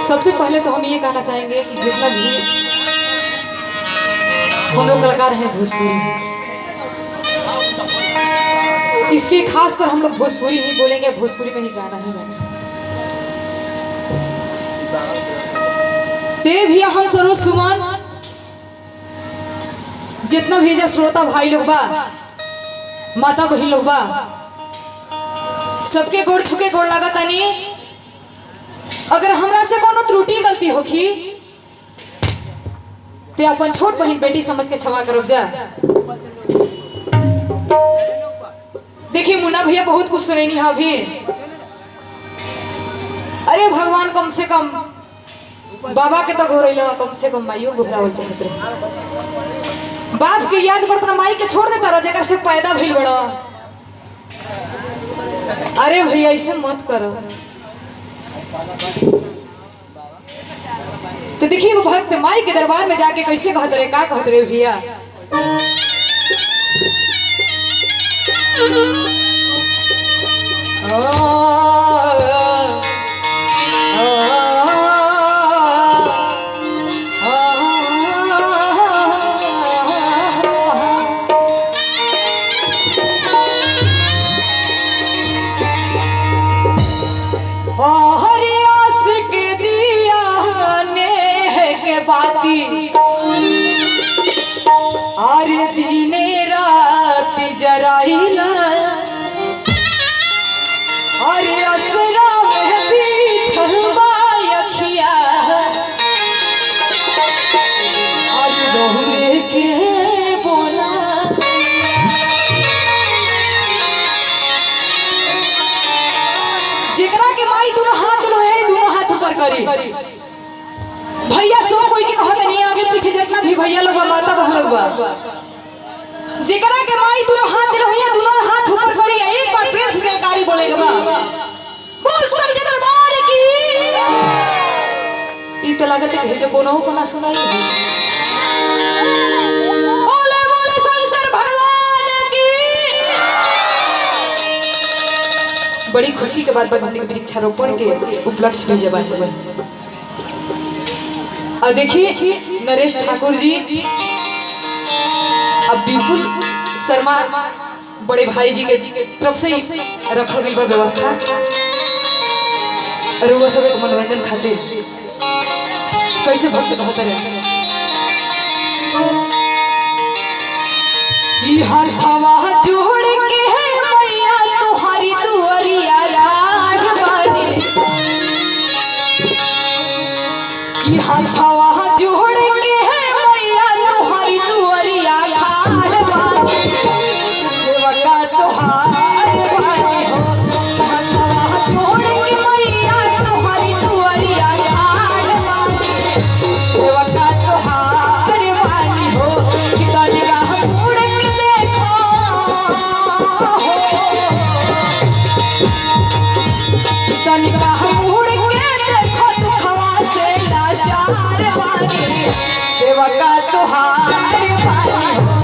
सबसे पहले तो हम ये कहना चाहेंगे कि जितना भी हम लोग कलाकार हैं भोजपुरी, इसलिए खासकर हम लोग भोजपुरी ही बोलेंगे, भोजपुरी में ही गाना ही गाएंगे। ते भी हम सरोज सुमन जितना भी श्रोता भाई लोग बा, माता बहन लोग बा, सबके गोड़ छुके गोड़ लगा तनी। अगर हमरा से कोनो त्रुटि गलती होखी ते अपन छोट बहन बेटी समझ के क्षमा करब जा। देखिए मुन्ना भैया बहुत कुछ सुनैनी है अभी। अरे भगवान कम से कम बाबा के तो घोरैला, कम से कम माइयो घोरावल चाहत रहे। बाप के याद पर अपना माई के छोड़ देता रह जेकर से पैदा भइल बड़ा। अरे भैया ऐसे मत करो। तो देखिए वो भक्त माई के दरबार में जाके कैसे कहत रहे, का कहत रहे भैया। अरे दिने रात जराइला, अरे असरा में बिछल अखिया, अरे दोहरे के बोला। जिकरा के माई दोनों हाथ लोहे, दोनों हाथ ऊपर करी। भैया सब कोई के कहत नहीं, आगे पीछे जितना भी भैया लोग माता बहन लोग बा, जिकरा के माई दोनों हाथ लोहिया, दोनों हाथ ऊपर करी। एक बार प्रेम से जयकारी बोलेगा बा। बोल सच्चे दरबार की। ई तो लागत है कि जो कोनो को ना सुनाई। बोले बोले शंकर भगवान की। बड़ी खुशी के बाद भगवान के वृक्षारोपण के उपलक्ष्य में जब और देखिए नरेश ठाकुर जी, अब विपुल शर्मा बड़े भाई जी के तरफ से रखल गई व्यवस्था और वो सब एक मनोरंजन खातिर कैसे भक्त कहते रहे जी। हवा जोड़ के है मैया तुम्हारी दुआरिया राड बानी जी। हवा जोड़ के है मैया तुम्हारी दुआरिया घाट बानी, सेवका तुहार बानी हो। हवा जोड़ के मैया तुम्हारी दुआरिया घाट बानी, सेवका तुहार बानी हो। तनिका मुड़ के देखो तनिका मुड़ के देखो, दुखवा से लाचार बानी, सेवका तुहार बानी हो।